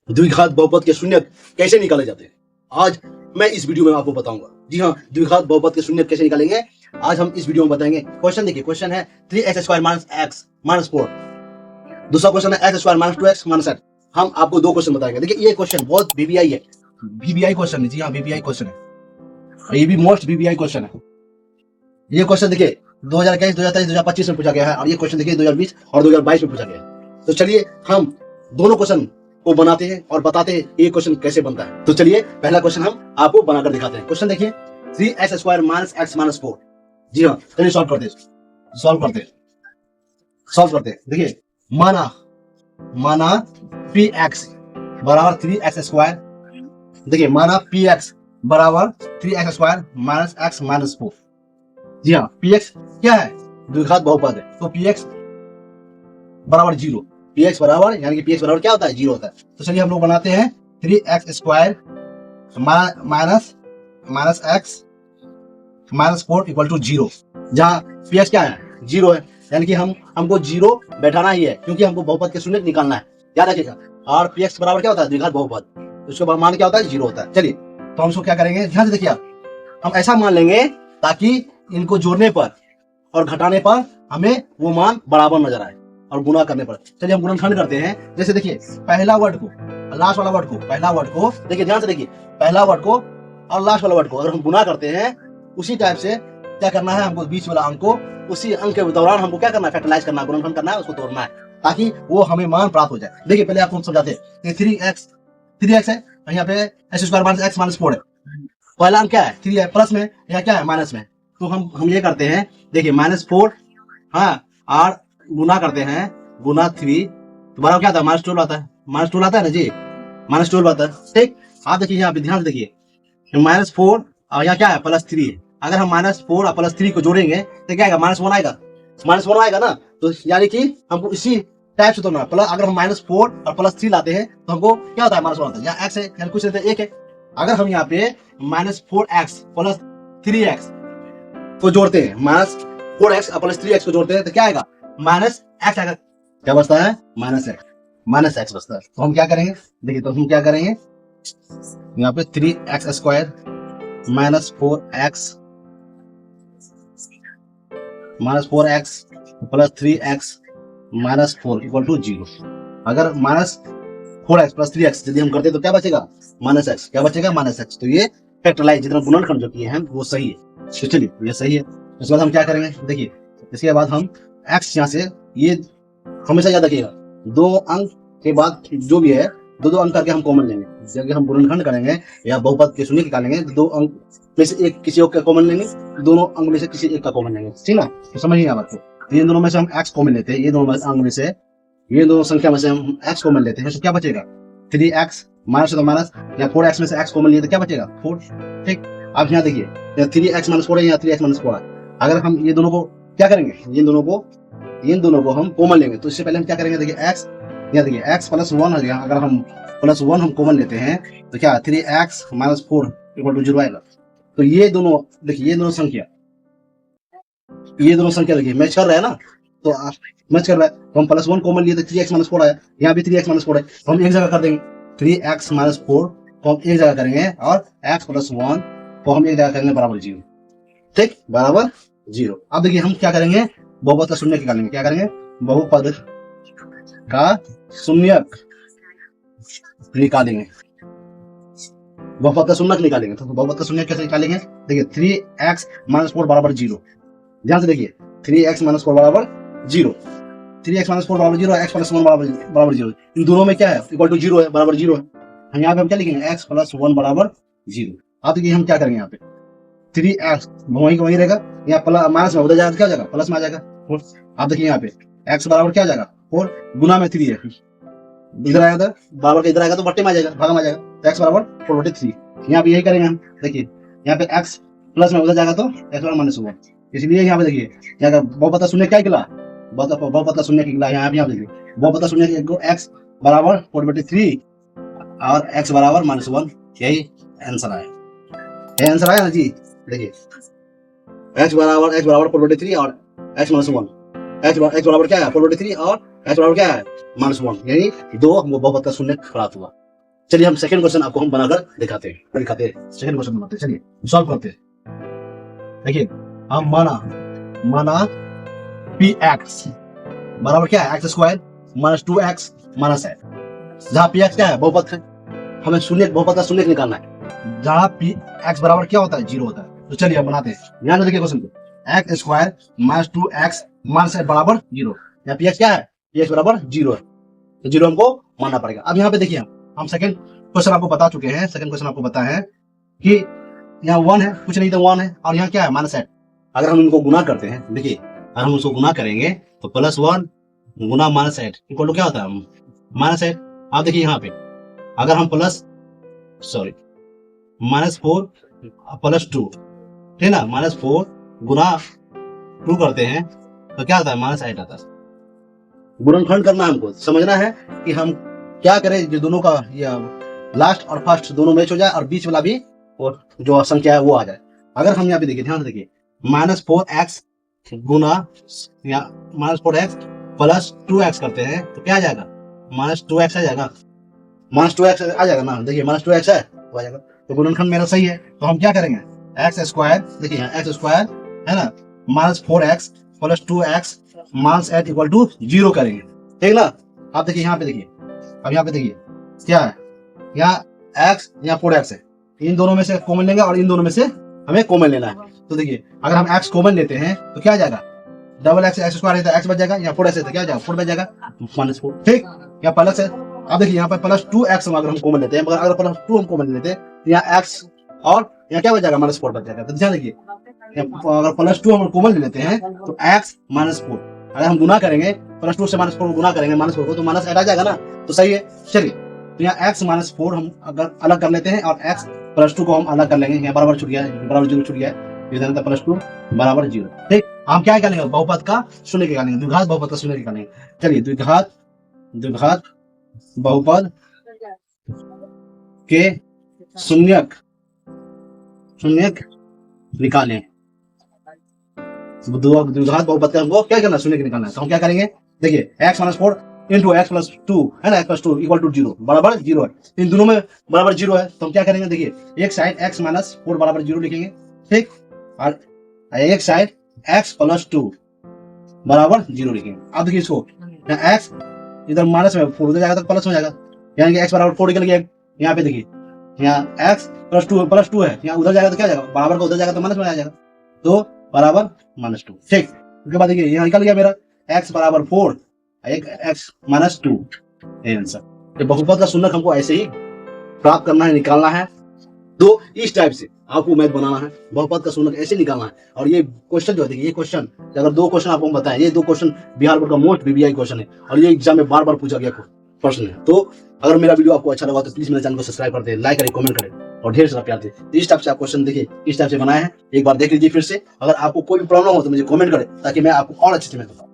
द्विघात बहुपद के शून्यक कैसे निकाले जाते हैं, आज मैं इस वीडियो में आपको बताऊंगा। जी हाँ, द्विघात बहुपद के शून्यक कैसे निकालेंगे आज हम इस वीडियो में बताएंगे। क्वेश्चन देखिए, क्वेश्चन है 3x² माइनस x माइनस 4। दूसरा क्वेश्चन है x² माइनस 2x माइनस 8। हम आपको दो क्वेश्चन बताएंगे। देखिए ये क्वेश्चन बहुत बीबीआई है, बीबीआई क्वेश्चन है। जी हाँ, बीबीआई क्वेश्चन है, ये भी मोस्ट बीबीआई क्वेश्चन है। ये क्वेश्चन देखिए 2021, 2023, 2025 में पूछा गया है और ये क्वेश्चन देखिए 2020 और 2022 में पूछा गया है। तो चलिए हम दोनों क्वेश्चन को बनाते हैं और बताते हैं ये क्वेश्चन कैसे बनता है। तो चलिए पहला क्वेश्चन हम आपको बनाकर दिखाते हैं। क्वेश्चन देखिए 3x² माइनस x माइनस 4। जी हाँ, चलिए सॉल्व करते हैं। देखिए माना px बराबर 3x²। देखिए माना px बराबर 3x² माइनस x माइनस 4। जी हाँ, px क्या है, द्विघात बहुपद है, तो px बराबर 0। px बराबर यानी कि px बराबर क्या होता है, 0 होता है। तो चलिए हम लोग बनाते हैं 3x² minus x minus 4 equal to 0। जहाँ px क्या है, 0 है, यानी कि हमको 0 बैठाना ही है क्योंकि हमको बहुपद के शून्य निकालना है, याद रखिएगा। और px बराबर क्या होता है, द्विघात बहुपद, तो उसका मान क्या होता है, 0 होता है। चलिए तो हम उसको क्या करेंगे, ध्यान से देखिए आप, हम ऐसा मान लेंगे ताकि इनको जोड़ने पर और घटाने पर हमें वो मान बराबर नजर आए और गुणा करने पर। चलिए हम गुणनखंड करते हैं। जैसे देखिए पहला वर्ड को लास्ट वाला वर्ड को, पहला वर्ड को देखिए ध्यान से देखिए, पहला वर्ड को और लास्ट वाला वर्ड को अगर हम गुणा करते हैं, उसी टाइप से क्या करना है, हमको बीच वाला अंक को उसी अंक के दौरान हमको क्या करना है, फैक्टराइज करना है, गुणनखंड करना है, उसको तोड़ना है ताकि वो हमें मान प्राप्त हो जाए। देखिए पहले आपको हम समझाते हैं, 3x है, यहाँ पे x² माइनस x माइनस 4 है। पहला अंक क्या है, 3 है, प्लस में, या क्या है, माइनस में। तो हम ये करते हैं, देखिए -4, हाँ, और गुना करते हैं, गुना 3 तो बराबर क्या आता है, -12 आता है, -12 आता है ना जी, -12 आता है। ठीक, आप देखिए यहाँ पे ध्यान से देखिए, -4 और यहाँ क्या है, +3 है। अगर हम -4 और +3 को जोड़ेंगे तो क्या आएगा, -1 आएगा, -1 आएगा ना। तो यानी कि हमको इसी टाइप से तो ना, प्लस अगर हम -4 और +3 लाते हैं तो हमको क्या होता है, -1 आता है। यहाँ x है, यानी कुछ रहता है 1 है। अगर हम यहाँ पे -4x प्लस 3x को जोड़ते हैं, -4x प्लस 3x को जोड़ते हैं तो क्या आएगा, -x आएगा। क्या बचता है, -x बचता है। तो हम क्या करेंगे, देखिए तो हम क्या करेंगे, यहाँ पे 3x² minus 4x plus 3x minus 4 equal to 0। अगर -4x प्लस 3x यदि हम करते तो क्या बचेगा, -x। क्या बचेगा, -x। तो ये फैक्टराइज जितना गुणनखंड जो किए हैं वो सही है। तो चलिए ये सही है। उसके बाद हम क्या करेंगे, देखिए इसके बाद हम x यहाँ से, ये हमेशा याद रखिएगा, दो अंक के बाद जो भी है दो अंक करके हम कॉमन लेंगे। जब हम गुणनखंड करेंगे या बहुपद के शून्य निकालेंगे, दो अंक में से एक किसी एक का कॉमन लेंगे, दोनों अंक में से किसी एक का कॉमन लेंगे, ठीक ना। तो समझिए आप बात को, ये दोनों में से हम x कॉमन लेते हैं, ये दोनों अंक में से, ये दोनों संख्या में से हम x कॉमन लेते हैं, तो क्या बचेगा, 3x माइनस तो माइनस, या 4x में से x कॉमन लिए तो क्या बचेगा, 4। ठीक, आप यहाँ देखिए 3x माइनस 4 है, यहाँ 3x माइनस 4 है। अगर हम ये दोनों को क्या करेंगे, इन दोनों को हम कॉमन लेंगे, तो इससे पहले हम क्या करेंगे, देखिए x, यहाँ देखिए x प्लस 1 हो गया। अगर हम +1 हम कॉमन लेते हैं तो क्या 3x माइनस 4 इक्वल टू 0 आएगा। तो ये दोनों देखिए, ये दोनों संख्या देखिए मैच कर रहा है ना, तो मैच कर रहा है। तो हम +1 कॉमन लिए तो 3x माइनस 4 आया, यहाँ भी 3x माइनस 4 है, तो हम एक जगह कर देंगे, 3x माइनस 4 को हम एक जगह करेंगे और x प्लस 1 को हम एक जगह करेंगे बराबर 0। ठीक, बराबर 0। अब देखिए हम क्या करेंगे, बहुपद का शून्यक निकालेंगे। क्या करेंगे, बहुपद का शून्यक निकालेंगे, बहुपद का शून्यक निकालेंगे। तो बहुपद का शून्यक कैसे निकालेंगे, देखिए 3x माइनस 4 बराबर 0। ध्यान से देखिए 3x माइनस 4 बराबर 0, 3x माइनस 4 बराबर 0, x प्लस 1 बराबर 0। इन दोनों में क्या है, इक्वल टू 0 है, बराबर 0 है। यहाँ पे हम क्या लिखेंगे, x प्लस 1 बराबर 0। अब देखिए हम क्या करेंगे, यहाँ पे 3x वहीं का वहीं रहेगा, यहाँ माइनस में उधर जाएगा, क्या हो जाएगा, प्लस में आ जाएगा 4। आप देखिए यहाँ पे x बराबर क्या आ जाएगा, 4 गुना में 3 है, इधर आएगा, उधर बराबर का इधर आएगा तो बट्टे में आ जाएगा, भागा में आ जाएगा, तो x बराबर 4/3। यहाँ पे यही करेंगे हम। देखिए यहाँ पे x प्लस में उधर जाएगा तो x बराबर -1। इसलिए यहाँ पे देखिए, यहाँ का बहुपद का शून्य क्या निकला, बहुपद का शून्य निकला। यहाँ पे देखिए बहुपद का शून्य x बराबर 4/3 और x बराबर -1, यही आंसर आया। यही आंसर आया ना जी। देखिए x बराबर 4/3 और x -1, x बराबर क्या है, 4/3 और x बराबर क्या है -1, यानी 2 हमको बहुपद का शून्य प्राप्त हुआ। चलिए हम सेकंड क्वेश्चन आपको हम बनाकर दिखाते हैं। सेकंड क्वेश्चन बनाते हैं, चलिए सॉल्व करते हैं। देखिए हम माना px बराबर क्या है x² -2x -8, जहाँ px क्या है बहुपद है, हमें शून्य बहुपद का शून्य निकालना है, जहाँ px बराबर क्या होता है 0 होता है। तो चलिए हम बनाते हैं। ध्यान से देखिए क्वेश्चन को, x² -2x -8 बराबर 0, यहाँ px क्या है, px बराबर 0 है, तो 0 हमको मानना पड़ेगा। अब यहाँ पे देखिए हम सेकंड क्वेश्चन आपको बता चुके हैं। सेकंड क्वेश्चन आपको पता है कि यहाँ 1 है, कुछ नहीं तो 1 है, और यहाँ क्या है -8। अगर हम इनको गुना करते हैं, देखिए अगर हम उसको गुना करेंगे तो +1 गुना -8 इक्वल टू क्या होता है -8। आप देखिए यहाँ पे अगर हम -4 +2, ठीक ना, -4 गुना 2 करते हैं तो क्या आता है -8 आता है। गुणनखंड करना हमको समझना है कि हम क्या करें, जो दोनों का लास्ट और फर्स्ट दोनों मैच हो जाए और बीच वाला भी और जो संख्या है वो आ जाए। अगर हम यहाँ पे देखिए, ध्यान से देखिए, -4x गुना -4x +2x करते हैं तो क्या आ जाएगा -2x आ जाएगा, -2x आ जाएगा ना। देखिए -2x है तो आ जाएगा, तो गुणनखंड मेरा सही है। तो हम क्या करेंगे, x², देखिए यहाँ x² है ना, -4x +2x -8 इक्वल टू 0 करेंगे, ठीक ना। आप देखिए यहाँ पे देखिए, अब यहाँ पे देखिए क्या है, यहाँ x यहाँ 4x है, इन दोनों में से कॉमन लेंगे और इन दोनों में से हमें कॉमन लेना है। तो देखिए अगर हम x कॉमन लेते हैं तो क्या आ जाएगा, डबल x x² है तो x बच जाएगा, यहाँ 4x है तो क्या आ जाएगा 4 बच जाएगा, -4, ठीक। यहाँ प्लस है, अब देखिए यहाँ पर +2x अगर हम कॉमन लेते हैं, मगर अगर +2 हम कॉमन लेते हैं तो यहाँ x और यहाँ क्या बच जाएगा -4 बच जाएगा। तो ध्यान देखिए अगर +2 हम कॉमन ले लेते हैं तो x -4, अगर हम गुना करेंगे +2 से -4 गुना करेंगे -4 को तो -8 आ जाएगा ना, तो सही है। चलिए तो यहाँ x -4 हम अगर अलग कर लेते हैं और x +2 को हम अलग कर लेंगे, यहाँ बराबर छूट गया है, बराबर 0 छूट गया है, +2 बराबर 0, ठीक। हम क्या निकालेंगे, बहुपद का शून्य निकालेंगे, द्विघात बहुपद का शून्य निकालेंगे। चलिए द्विघात बहुपद के शून्यक निकालें। द्विघात बहुपद का हमको क्या करना है, शून्य निकालना है। तो हम क्या करेंगे, देखिए x -4 इंटू x +2 है ना, x +2 इक्वल टू 0 बराबर 0 है, इन दोनों में बराबर 0 है। तो हम क्या करेंगे, देखिए एक साइड x -4 बराबर 0 लिखेंगे, ठीक, और एक साइड x +2 बराबर 0 लिखेंगे। अब देखिए इसको, यहाँ x इधर माइनस में 4 उधर जाएगा तो प्लस हो जाएगा, यानी कि x बराबर 4 निकल गया। यहाँ पे देखिए यहाँ x +2 है, यहाँ उधर जाएगा तो क्या जाएगा, बराबर का उधर जाएगा तो माइनस में आ जाएगा, तो बराबर -2, ठीक। उसके बाद देखिए यहाँ निकल गया मेरा x बराबर 4 एक x -2, ये आंसर। तो बहुपद का शून्यक हमको ऐसे ही प्राप्त करना है, निकालना है। तो इस टाइप से आपको मैथ बनाना है, बहुपद का शून्यक ऐसे निकालना है। और ये क्वेश्चन जो है, ये क्वेश्चन अगर 2 क्वेश्चन आपको बताएं, ये 2 क्वेश्चन बिहार बोर्ड का मोस्ट बीबीआई क्वेश्चन है और ये एग्जाम में बार पूछा गया प्रश्न है। तो अगर मेरा वीडियो आपको अच्छा लगा तो प्लीज मेरे चैनल को सब्सक्राइब कर दें, लाइक करें, कमेंट करें और ढेर सारा प्यार दें। इस टाइप से आप क्वेश्चन देखिए, इस टाइप से बनाए हैं, एक बार देख लीजिए फिर से। अगर आपको कोई भी प्रॉब्लम हो तो मुझे कमेंट करें ताकि मैं आपको और अच्छे से बताऊं।